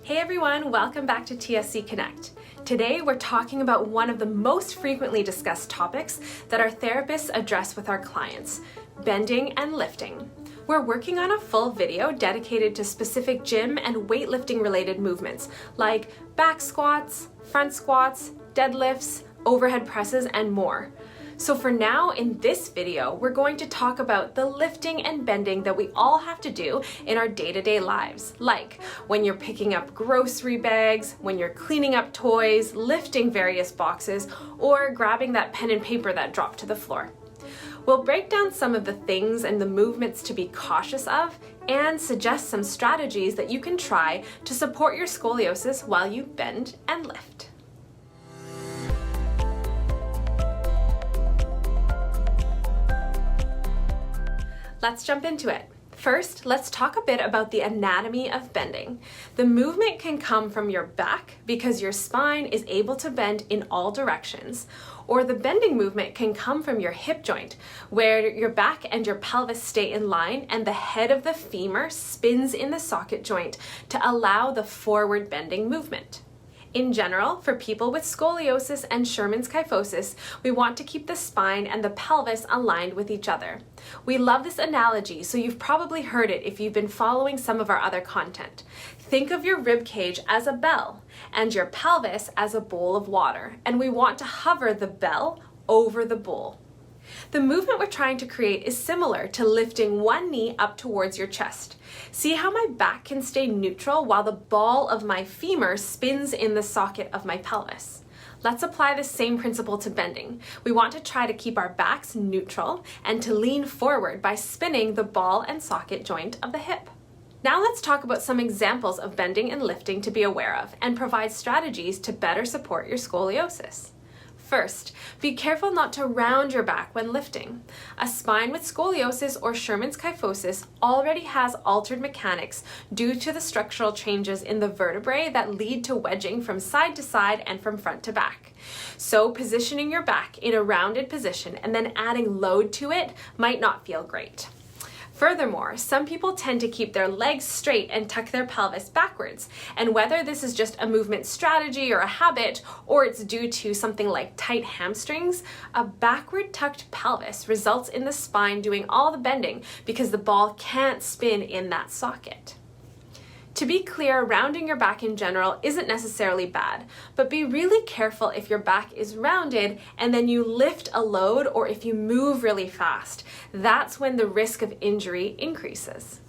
Hey everyone, welcome back to TSC Connect. Today we're talking about one of the most frequently discussed topics that our therapists address with our clients, bending and lifting. We're working on a full video dedicated to specific gym and weightlifting related movements like back squats, front squats, deadlifts, overhead presses, and more. So for now, in this video, we're going to talk about the lifting and bending that we all have to do in our day-to-day lives, like when you're picking up grocery bags, when you're cleaning up toys, lifting various boxes, or grabbing that pen and paper that dropped to the floor. We'll break down some of the things and the movements to be cautious of and suggest some strategies that you can try to support your scoliosis while you bend and lift. Let's jump into it. First, let's talk a bit about the anatomy of bending. The movement can come from your back because your spine is able to bend in all directions, or the bending movement can come from your hip joint, where your back and your pelvis stay in line and the head of the femur spins in the socket joint to allow the forward bending movement. In general, for people with scoliosis and Scheuermann's kyphosis, we want to keep the spine and the pelvis aligned with each other. We love this analogy, so you've probably heard it if you've been following some of our other content. Think of your rib cage as a bell and your pelvis as a bowl of water, and we want to hover the bell over the bowl. The movement we're trying to create is similar to lifting one knee up towards your chest. See how my back can stay neutral while the ball of my femur spins in the socket of my pelvis. Let's apply the same principle to bending. We want to try to keep our backs neutral and to lean forward by spinning the ball and socket joint of the hip. Now let's talk about some examples of bending and lifting to be aware of and provide strategies to better support your scoliosis. First, be careful not to round your back when lifting. A spine with scoliosis or Scheuermann's kyphosis already has altered mechanics due to the structural changes in the vertebrae that lead to wedging from side to side and from front to back. So positioning your back in a rounded position and then adding load to it might not feel great. Furthermore, some people tend to keep their legs straight and tuck their pelvis backwards, and whether this is just a movement strategy or a habit, or it's due to something like tight hamstrings, a backward tucked pelvis results in the spine doing all the bending because the ball can't spin in that socket. To be clear, rounding your back in general isn't necessarily bad, but be really careful if your back is rounded and then you lift a load or if you move really fast. That's when the risk of injury increases.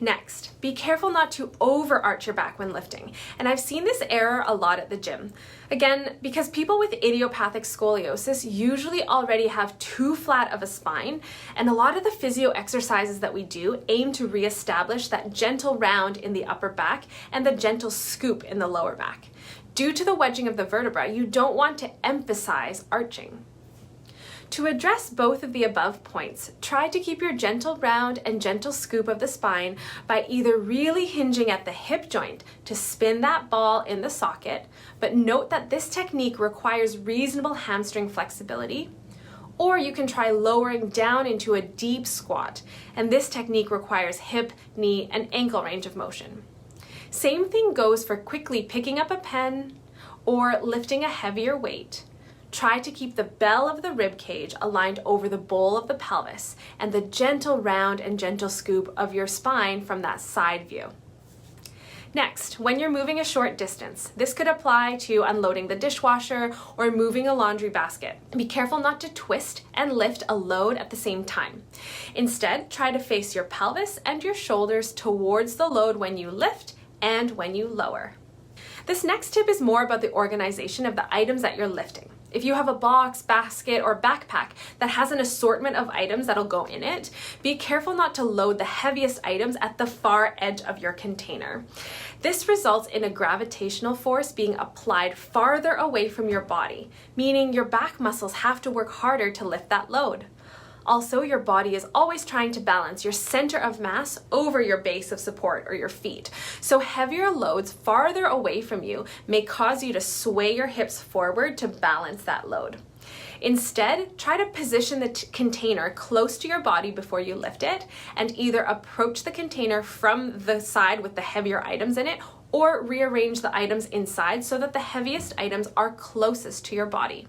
Next, be careful not to overarch your back when lifting, and I've seen this error a lot at the gym. Again, because people with idiopathic scoliosis usually already have too flat of a spine, and a lot of the physio exercises that we do aim to reestablish that gentle round in the upper back and the gentle scoop in the lower back. Due to the wedging of the vertebra, you don't want to emphasize arching. To address both of the above points, try to keep your gentle round and gentle scoop of the spine by either really hinging at the hip joint to spin that ball in the socket, but note that this technique requires reasonable hamstring flexibility, or you can try lowering down into a deep squat, and this technique requires hip, knee, and ankle range of motion. Same thing goes for quickly picking up a pen or lifting a heavier weight. Try to keep the bell of the rib cage aligned over the bowl of the pelvis and the gentle round and gentle scoop of your spine from that side view. Next, when you're moving a short distance, this could apply to unloading the dishwasher or moving a laundry basket. Be careful not to twist and lift a load at the same time. Instead, try to face your pelvis and your shoulders towards the load when you lift and when you lower. This next tip is more about the organization of the items that you're lifting. If you have a box, basket, or backpack that has an assortment of items that'll go in it, be careful not to load the heaviest items at the far edge of your container. This results in a gravitational force being applied farther away from your body, meaning your back muscles have to work harder to lift that load. Also, your body is always trying to balance your center of mass over your base of support or your feet. So heavier loads farther away from you may cause you to sway your hips forward to balance that load. Instead, try to position the container close to your body before you lift it, and either approach the container from the side with the heavier items in it, or rearrange the items inside so that the heaviest items are closest to your body.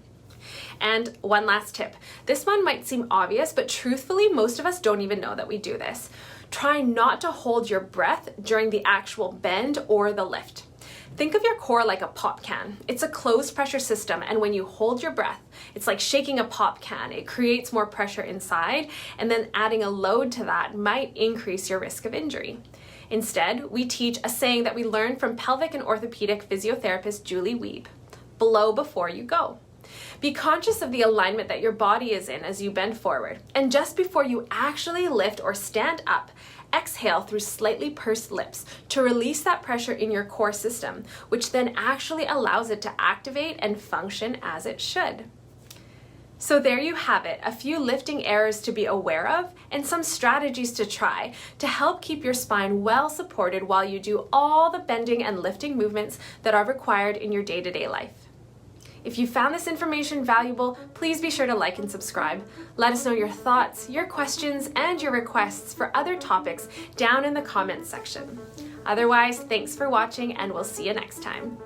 And one last tip. This one might seem obvious, but truthfully, most of us don't even know that we do this. Try not to hold your breath during the actual bend or the lift. Think of your core like a pop can. It's a closed pressure system, and when you hold your breath, it's like shaking a pop can. It creates more pressure inside, and then adding a load to that might increase your risk of injury. Instead, we teach a saying that we learned from pelvic and orthopedic physiotherapist Julie Wiebe: blow before you go. Be conscious of the alignment that your body is in as you bend forward, and just before you actually lift or stand up, exhale through slightly pursed lips to release that pressure in your core system, which then actually allows it to activate and function as it should. So there you have it, a few lifting errors to be aware of and some strategies to try to help keep your spine well supported while you do all the bending and lifting movements that are required in your day-to-day life. If you found this information valuable, please be sure to like and subscribe. Let us know your thoughts, your questions, and your requests for other topics down in the comments section. Otherwise, thanks for watching, and we'll see you next time.